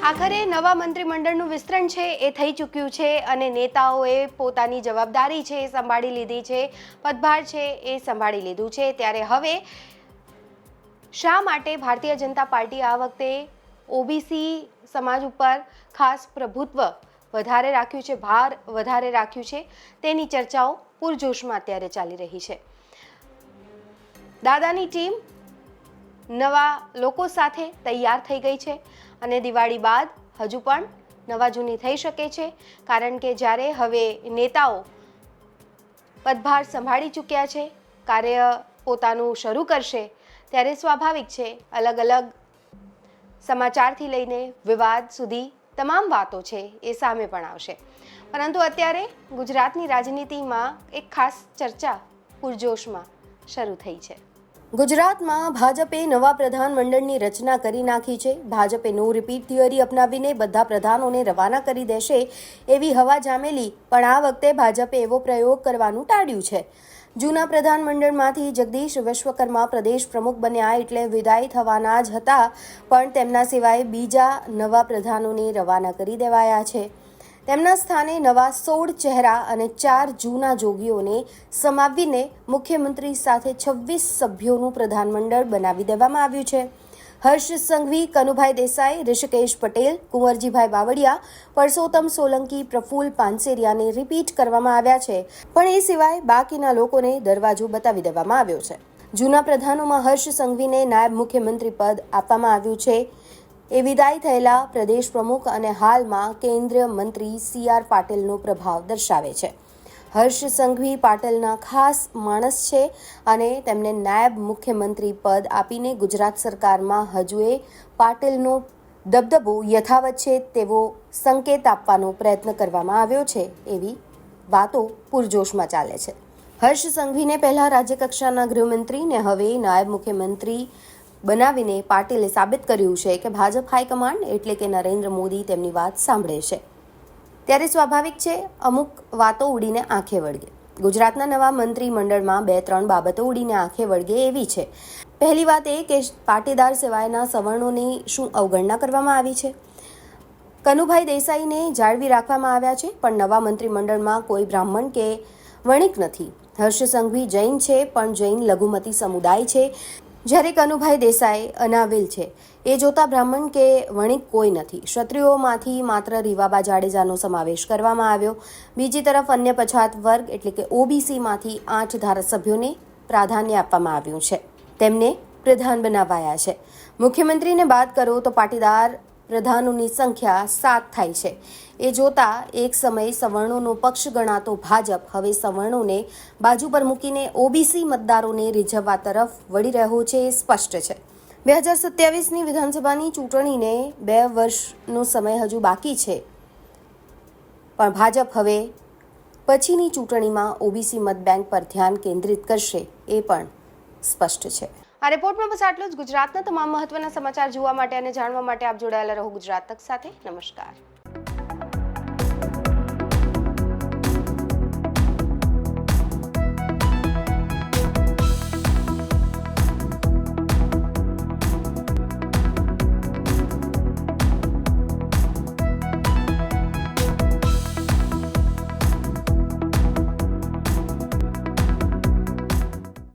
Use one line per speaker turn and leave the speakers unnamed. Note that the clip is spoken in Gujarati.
આખરે નવા મંત્રીમંડળનું વિસ્તરણ છે એ થઈ ચૂક્યું છે અને નેતાઓએ પોતાની જવાબદારી છે એ સંભાળી લીધી છે, પદભાર છે એ સંભાળી લીધું છે। ત્યારે હવે શા માટે ભારતીય જનતા પાર્ટી આ વખતે ઓબીસી સમાજ ઉપર ખાસ પ્રભુત્વ વધારે રાખ્યું છે, ભાર વધારે રાખ્યું છે, તેની ચર્ચાઓ પૂરજોશમાં અત્યારે ચાલી રહી છે। દાદાની ટીમ નવા લોકો સાથે તૈયાર થઈ ગઈ છે અને દિવાળી બાદ હજુ પણ નવા જૂની થઈ શકે છે, કારણ કે જ્યારે હવે નેતાઓ પદભાર સંભાળી ચૂક્યા છે, કાર્ય પોતાનું શરૂ કરશે, ત્યારે સ્વાભાવિક છે અલગ અલગ સમાચારથી લઈને વિવાદ સુધી તમામ વાતો છે એ સામે પણ આવશે। પરંતુ અત્યારે ગુજરાતની રાજનીતિમાં એક ખાસ ચર્ચા પૂરજોશમાં શરૂ થઈ છે। ગુજરાતમાં ભાજપે નવા પ્રધાનમંડળની રચના કરી નાખી છે। ભાજપે નો રિપીટ થિયરી અપનાવીને બધા પ્રધાનોને રવાના કરી દેશે એવી હવા જામેલી, પણ આ વખતે ભાજપે એવો પ્રયોગ કરવાનું ટાળ્યું છે। જૂના પ્રધાનમંડળમાંથી જગદીશ વિશ્વકર્મા પ્રદેશ પ્રમુખ બન્યા એટલે વિદાય થવાના જ હતા, પણ તેમના સિવાય બીજા નવા પ્રધાનોને રવાના કરી દેવાયા છે। તેમના સ્થાને નવા 16 ચહેરા અને 4 જૂના જોગીઓને સમાવીને મુખ્યમંત્રી સાથે 26 સભ્યોનું પ્રધાનમંડળ બનાવી દેવામાં આવ્યું છે। હર્ષ સંઘવી, કનુભાઈ દેસાઈ, ઋષિકેશ પટેલ, કુંવરજીભાઈ બાવળિયા, પરસોત્તમ સોલંકી, પ્રફુલ્લ પાનસેરિયાને રિપીટ કરવામાં આવ્યા છે, પણ એ સિવાય બાકીના લોકોને દરવાજો બતાવી દેવામાં આવ્યો છે। જૂના પ્રધાનોમાં હર્ષ સંઘવીને નાયબ મુખ્યમંત્રી પદ આપવામાં આવ્યું છે। એ વિદાય થયેલા પ્રદેશ પ્રમુખ અને હાલમાં કેન્દ્રીય મંત્રી CR પાટીલનો પ્રભાવ દર્શાવે છે। હર્ષ સંઘવી પાટીલના ખાસ માણસ છે અને તેમને નાયબ મુખ્યમંત્રી પદ આપીને ગુજરાત સરકારમાં હજુ પાટીલનો દબદબો યથાવત છે તેવો સંકેત આપવાનો પ્રયત્ન કરવામાં આવ્યો છે, એવી વાતો પૂરજોશમાં ચાલે છે। હર્ષ સંઘવીને પહેલા રાજ્યકક્ષાના ગૃહમંત્રી ને હવે નાયબ મુખ્યમંત્રી બનાવીને પાટીલે સાબિત કર્યું છે કે ભાજપ હાઈકમાન્ડ એટલે કે નરેન્દ્ર મોદી તેમની વાત સાંભળે છે। ત્યારે સ્વાભાવિક છે અમુક વાતો ઉડીને આંખે વળગે। ગુજરાતના નવા મંત્રીમંડળમાં 2-3 બાબતો ઉડીને આંખે વળગે એવી છે। પહેલી વાત એ કે પાટીદાર સિવાયના સવર્ણોની શું અવગણના કરવામાં આવી છે? કનુભાઈ દેસાઈને જાળવી રાખવામાં આવ્યા છે, પણ નવા મંત્રીમંડળમાં કોઈ બ્રાહ્મણ કે વણિક નથી। હર્ષ સંઘવી જૈન છે, પણ જૈન લઘુમતી સમુદાય છે, જ્યારે કનુભાઈ દેસાઈ અનાવિલ છે। એ જોતા બ્રાહ્મણ કે વણિક કોઈ નથી। ક્ષત્રિયોમાંથી માત્ર રીવાબા જાડેજાનો સમાવેશ કરવામાં આવ્યો। બીજી તરફ અન્ય પછાત વર્ગ એટલે કે ઓબીસીમાંથી 8 ધારાસભ્યોને પ્રાધાન્ય આપવામાં આવ્યું છે, તેમને પ્રધાન બનાવાયા છે। મુખ્યમંત્રીને બાદ કરો તો પાટીદાર પ્રધાનોની સંખ્યા 7 થાય છે। એ જોતા એક સમય સવર્ણોનો પક્ષ ગણાતો ભાજપ હવે સવર્ણોને બાજુ પર મૂકીને ઓબીસી મતદારોને રીઝવવા તરફ વળી રહ્યો છે એ સ્પષ્ટ છે। 2027ની વિધાનસભાની ચૂંટણીને 2 વર્ષનો સમય હજુ બાકી છે, પણ ભાજપ હવે પછીની ચૂંટણીમાં ઓબીસી મતબેંક પર ધ્યાન કેન્દ્રિત કરશે એ પણ સ્પષ્ટ છે। આ રિપોર્ટમાં બસ આટલું જ। ગુજરાતના તમામ મહત્વના સમાચાર જોવા માટે અને જાણવા માટે આપ જોડાયેલા રહો ગુજરાત તક સાથે। નમસ્કાર।